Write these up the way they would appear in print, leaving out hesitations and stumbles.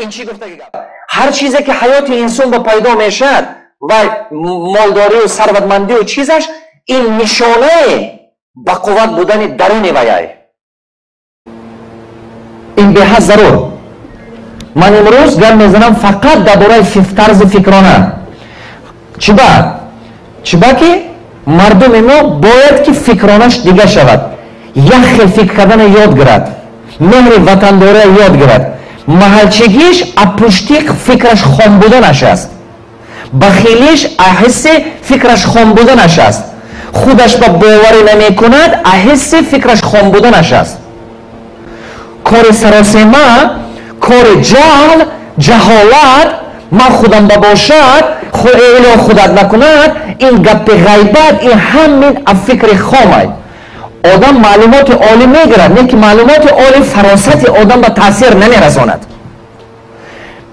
این چی گفته گفت؟ هر چیزی که حیات انسان با پیدا میشد و مالداری و ثروتمندی و چیزش، این نشانه با قوت بودن درون ویای. این به حد ضرور. من امروز گپ میزنم فقط درباره طرز فکرانه. چیبا که مردم ما باید که فکرانش دیگه شود. یک خیل فکر کردن یاد گیرد، مهر وطنداری یاد گیرد. محلچگیش اپشتی فکرش خام بودنش است، بخیلیش احس فکرش خام بودنش است، خودش با باوری نمی کند احس فکرش خام بودنش است. کار سراسیمه، کار جهل، جهالت، من خودم بباشد اله خودت نکند، این گپ غیبت، این همین فکر خامه. آدم معلومات عالی میگیرد، نه که معلومات عالی فراست آدم به تاثیر نمیرساند.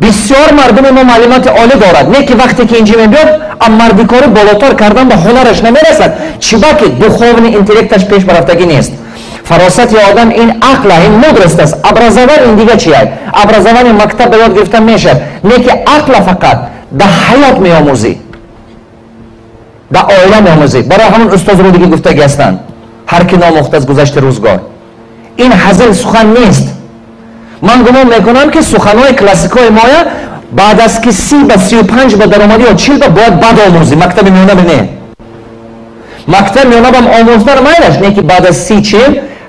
بسیار مردم ما معلومات عالی دارد، نه که وقتی که اینجا میبیاد مردی کاری بالاتر کردن به هنرش نمیرسد. چیبا که دخوونی انتلکتش پیش برفتگی نیست. فراست آدم این عقل، این مدرست است. ابرزوان این دیگه چیه؟ ابرزوان مکتب به یاد گرفتن میشه، نه که عقل فقط در حیات میآموزی، در عائله میآموزی. برای همون استاد رو دیگه گفتگی هستند، هر کی نامخته از گذشته روزگار. این هزل سخن نیست. من گمان میکنم که سخنهای کلاسیکای مایا بعد از که 30 به 35 به درآمدی و 40 به باید بعد آموزی. مکتب میونه نه، مکتب میونه بام آموزدار میلش، نه که بعد از 30-40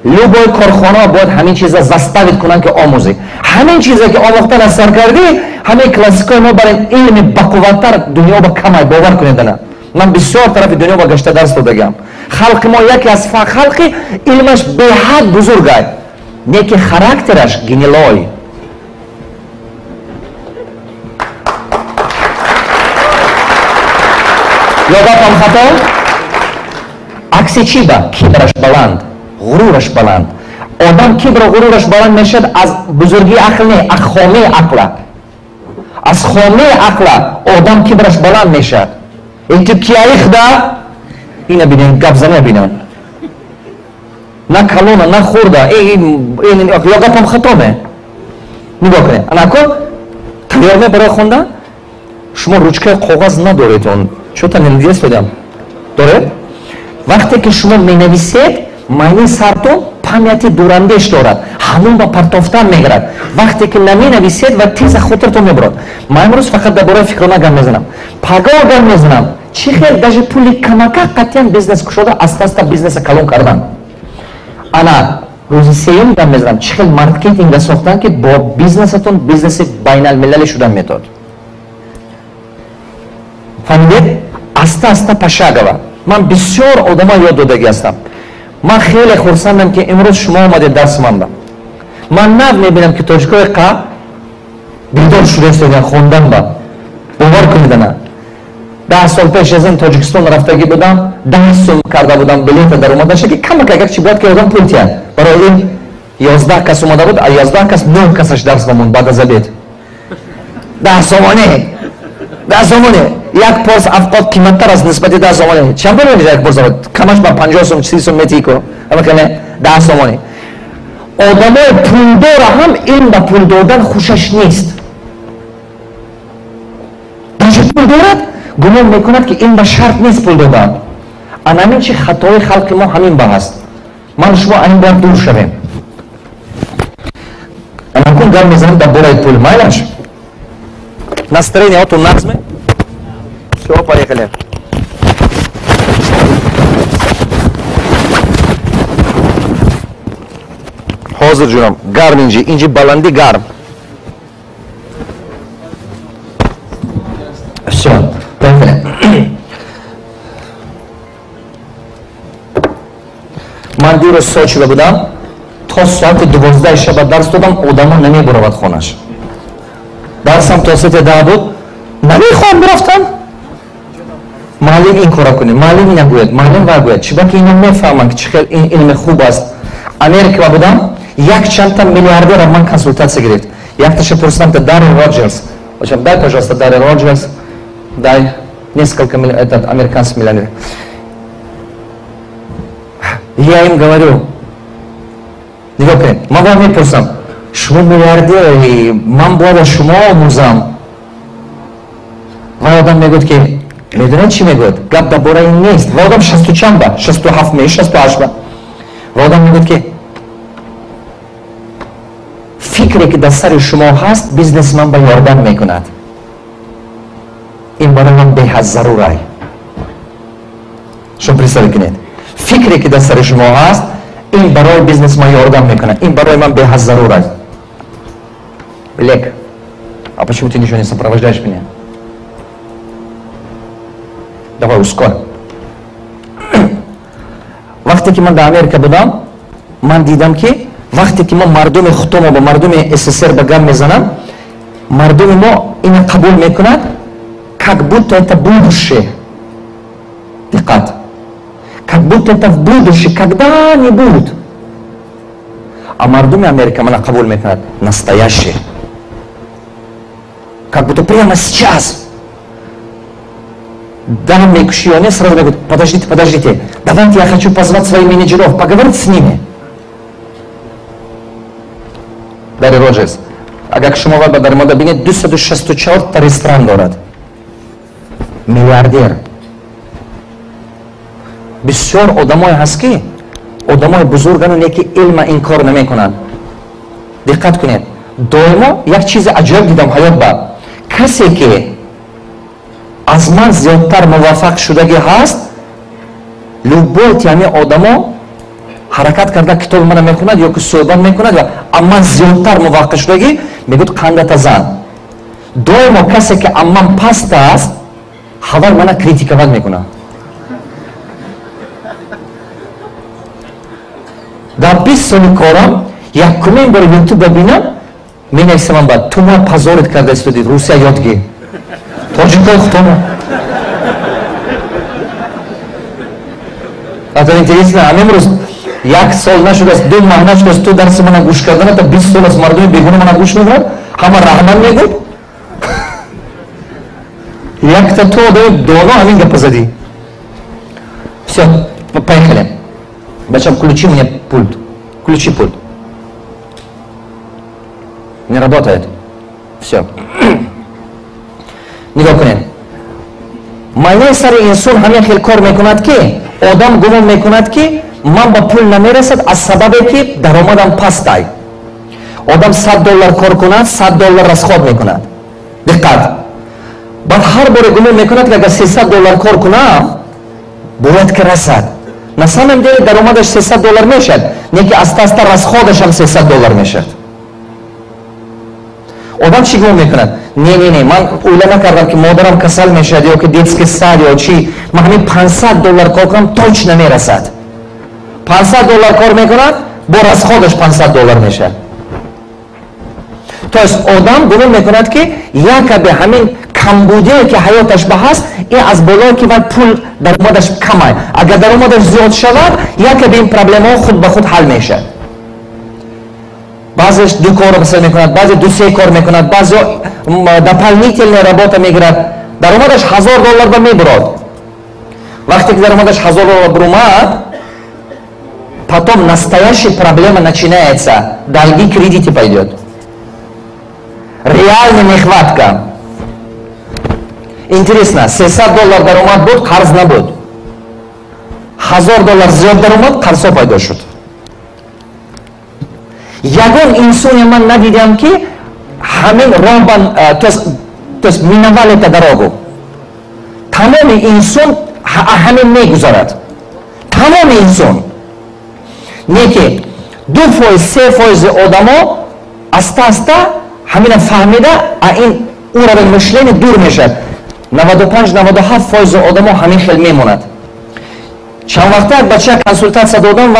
لوبای کارخانه باید همین چیزا زستاوید کنن که آموزی. همین چیزا که آموختن از سر کردی، همین کلاسیکای ما برای علم بقوتر دنیا با کمای باور کنید. نه من بسیار طرف دنیا با گشته درس دادم. خلق ما یکی از خلقی علمش به حد بزرگه، نه که خاراکترش گنیلای. یادم خطا عکس چی با؟ کبرش بلند، غرورش بلند. آدم کبر و غرورش بلند میشد از بزرگی عقل نه، از خامه عقل. از خامه عقل آدم کبرش بلند میشد. این تو کیایخ دا اینو بینن، گبزنه بینن، نه کلونه نه خورده. این یادم خطامه. نگاه کنه. انا کو تیار برای خوندن شما روچکه کاغذ ندارید، اون چطور نمیدیست دادم داره. وقتی که شما می نویسید معنی سرتون پامیتی دورندش دارد، همون با پرتافتن میگرد. وقتی که نمی نویسید و تیز خاطرتون میبرد. من امروز فقط درباره فکرانه گپ میزنم، پگاه گپ میزنم. چی خیلی داشت پولی کمکه قطعا بیزنس کشوده، است بیزنس کلون کردن. انا روزی سیم گپ میزنم چی خیلی مارکتینگ ساختن که با بیزنستون بیزنس بین المللی شدن میتاد. فهمیدید؟ است پشاگوا. من بسیار آدم یاد دادگی هستم. من خیلی خرسندم که امروز شما آمدید درس ماندم. من نو میبینم که تاجیکای قا بیدار شده استادن خوندن با باور کنید. نه 10 سال پیش از این تاجیکستان رفتگی بودم، 10 سال کرده بودم بلیت در اومدن که کم اگر چی بود که آدم پول تیان برای این 11 کس اومده بود، 11 کس 9 کسش درس بموند بعد از عید. 10 سومانه یک پرس افقاد قیمتتر از نسبت 10 سومانه. چند پول میده یک پرس افقاد؟ کمش با 50 سوم 30 سوم میتی کو. اما کنه 10 سومانه. آدمای پولدار هم این با پول دادن خوشش نیست. داشت پول دارد گمان میکند که این با شرط نیست پول دادن. همین چی خطای خلق ما همین با هست. من شما این باید دور شویم. اما کن گم میزنم در برای پول مایلش настроение от назме. Все, поехали. Hozir jurам, garm inji balandi garm. Все, поехали. من دیروز سوچیده بودم تا ساعت 12 شب درس دادم، آدم ها نمیبرود خونش. درسم تا ساعت 10 بود، نمیخوام برفتم. معلم این کارا کنه، معلم این نگوید، معلم واگوید. چی با که اینا میفهمن که چقدر این علم خوب است. امریکا بودم، یک چند تا میلیاردر من کنسولتاسی گرفت. یک تاش پرسیدم تا Даррен Роджерс. Очень дай, пожалуйста, Даррен Роджерс. Дай несколько американских миллионеров. Я им говорю, могу мне пусам, شما میلیاردری، من باید شما آموزم. و آدم میگوید که میدونید چی میگوید؟ گپ درباره این نیست. و آدم 60 چند با 67 می 68 با و آدم میگوید که فکری که در سر شما هست بیزنسمن با یاردن میکند. این برای من به حد ضروره. شما پرسیده کنید فکری که در سر شما هست این برای بیزنسمن یاردن میکنه. این برای من به حد ضروره. Олег, а почему ты ничего не сопровождаешь меня? Давай ускорь. وقتی که من در امریکا بودم من دیدم که وقتی که ما مردم خودمو با مردم СССР به گم میزنم مردم ما اینو قبول میکنند как будто это будущее. دقت. как будто это в будущее когда-нибудь. А мардум Америка меня قبول میکنند настоящее. Как будто прямо сейчас. Да, мекшионе сразу говорит, подождите, давайте я хочу позвать своих менеджеров, поговорить с ними. Дарья Роджерс, اگر شما باید در مورد ببینید 264 تا رستوران دارد. میلیاردر. بسیار آدمای هست که آدمای بزرگان که علم این کار نمیکنند. دقت کنید. دائما یک چیز عجیب دیدم حیات با کسی که از من زیادتر موفق شدگی هست لوبوت یعنی آدما حرکت کرده کتاب من میخوند یا که صحبت میکند و اما زیادتر موفق شدگی میگوید قندت زن. دائما کسی که اما پست است حوال من کریتیکوال میکنه. در 20 سال کارم یک کمین بار یوتیوب ببینم مینویسم بعد تو ما پازورت کرده استودی روسیه یاد گیر. توجیکای خودمو. حتی اینترنت نه امروز یک سال نشده است 2 ماه نشده است تو درس من گوش کردن تا 20 سال از مردم بیگونه من گوش میکنن همه رحمان میگو یک تا تو دونا همین گپ زدی. все поехали. Бачам, включи мне пульт. Включи пульт. Не работает. Все. نگاه کنید معنی سر انسان همین خیلی کار میکند که آدم گمان میکند که من با پول نمیرسد از سببی که درآمدم پست است. آدم $100 کار کند $100 رسخواب میکند. دقت. بعد هر بار گمان میکند که اگر $300 کار کنم باید که رسد. نه سمم دیگه درآمدش $300 میشد. نه که استا استا رسخوابش هم $300 میشد. آدم چی گمان میکند؟ نه من اوله نکردم که مادرم کسل میشد یا که دیتسکی ساد یا چی من همین $500 کار کنم توچ نمیرسد. $500 کار میکند با رسخوابش $500 میشه. تو از آدم گمان میکند که یک به همین کمبودی که حیاتش به هست این از بالای که باید پول درآمدش کمه. اگر درآمدش زیاد شود یک به این پرابلم ها خود به خود حل میشه. بعضیش 2 کار مثلا میکند، بعضی 2-3 کار میکند، بعضی дополнительная работа میگیرد. درآمدش $1000 به میبرد. وقتی که درآمدش $1000 برآمد، потом настоящая проблема начинается. Долги, кредиты пойдет. Реальная нехватка. Интересно, $300 درآمد بود، قرض نبود. $1000 زیاد درآمد، قرض پیدا شد. یگان انسانی من ندیدم که همین راه توس مینوال تدراگو تمام انسان همین میگذارد. تمام انسان نه که 2-3% آدما استا همین فهمیده این او را به مشلین دور میشد. 95-97% آدما همین خیلی میموند. چند وقته یک بچه کنسولتاسیا دادم و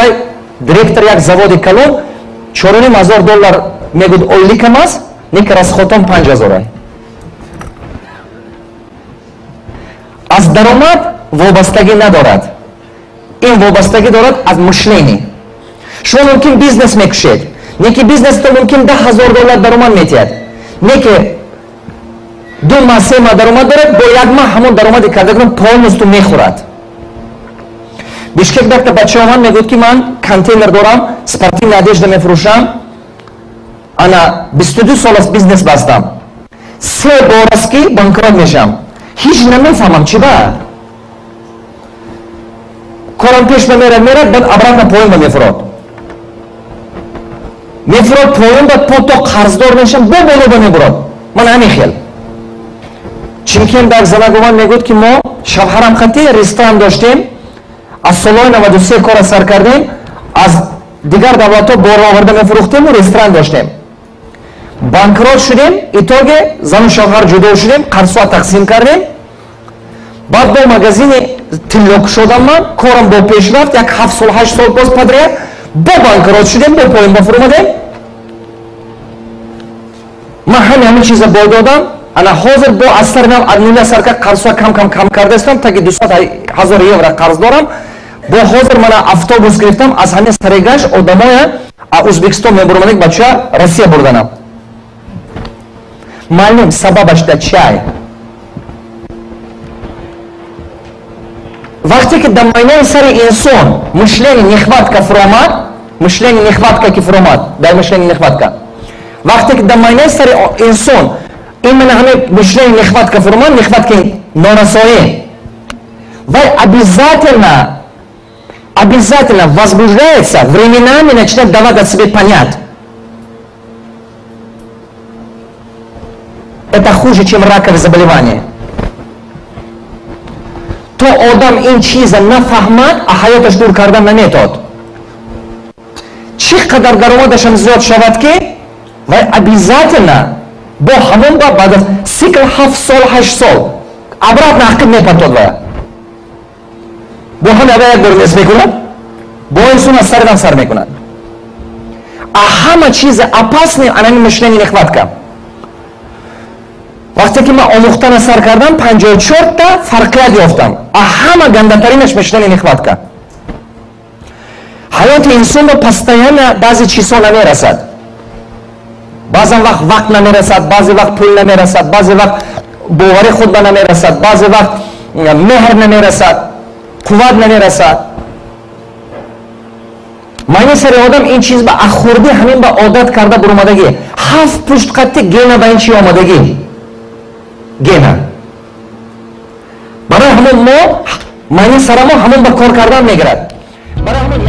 دایرکتور یک заводи کلون $4,500 میگوید اولیکم است نیک رسخوتم $5,000. از درآمد وابستگی ندارد. این وابستگی دارد از مشلینی. شما ممکن بیزنس میکشید. نیکی بیزنس تو ممکن $10,000 درآمد میتید. نیکی 2 ماه 3 ماه درآمد دارد با یک ماه همون درآمدی کردگان پول تو میخورد. بیشکک دکتر بچه من میگوید که من کانتینر دارم سپارتین одежда میفروشم انا 22 سال است بیزنس بستم، 3 بار است که بانکرات میشم، هیچ نمیفهمم چی با کارم پیش میره بعد ابرات پایین میفراد پایین بعد تا قرضدار میشم بالا میبرد. من همین خیال چیمکن در زنگوان میگوید که ما شوهرم خطی رستوران داشتیم، از سال 93 کار سر کردیم، از دیگر دولت ها بار آورده میفروختیم و رستوران داشتیم. بانکرات شدیم، ایتاگه زن و شوهر جدا شدیم، قرضها تقسیم کردیم. بعد با مغازین تلوک شدم، من کارم با پیش رفت، یک 7 سال 8 سال باز پدره با بانکرات شدیم، با پایین بفرومدیم. من همین چیز با دادم. انا حاضر با اثر نام ادنولی اثر که قرضها کم کرده استم تا که 200,000 یورو قرض دارم. با حاضر من افطوبوس گرفتم از همین سرگاش آدمای ازبکستان میبرم یک بچه روسیه بردنم. معلوم سببش در چیه؟ وقتی که در ماینه سر انسان مشلنی نخواد که فرامد، مشلنی نخواد که فرامد، در مشلنی نخواد که وقتی که در ماینه سر انسان این من همه مشلنی نخواد که فرامد، نخواد که نانسایی و обязательно возбуждается, временами начинает давать от себя понять. Это хуже, чем раковые заболевания. То адам ин чиза нафахмад, а хаяташ дур кардан наметод. Чи кадар даромадашам зиёд шавад ки, вай обязательно бо ҳамон ба баъд аз сикл 7 сол 8 сол обратно ақиб мепартод вай. бо ҳам як бор мес мекунад, бо инсон аз саридан сар мекунад. А ҳама чизи опасный анани мишлени нехватка. вақте ки ман омӯхтан сар кардам 54 та фарқият ёфтам. А ҳама гандатаринаш мишлени нехватка. ҳаёти инсонро постоянно баъзе чизҳо намерасад. баъзан вақт намерасад, баъзе вақт пул намерасад, баъзе вақт бовари худ ба намерасад, баъзе вақт меҳр намерасад, қувват намерасад. майни сари одам ин чиз ба ахурди ҳамин ба одат карда буромадагӣ. 7 пуштқатти гена ба ин чи омадагӣ. гена. барои ҳамон мо майни сарамо ҳамон ба кор кардан мегирад. барои ҳамон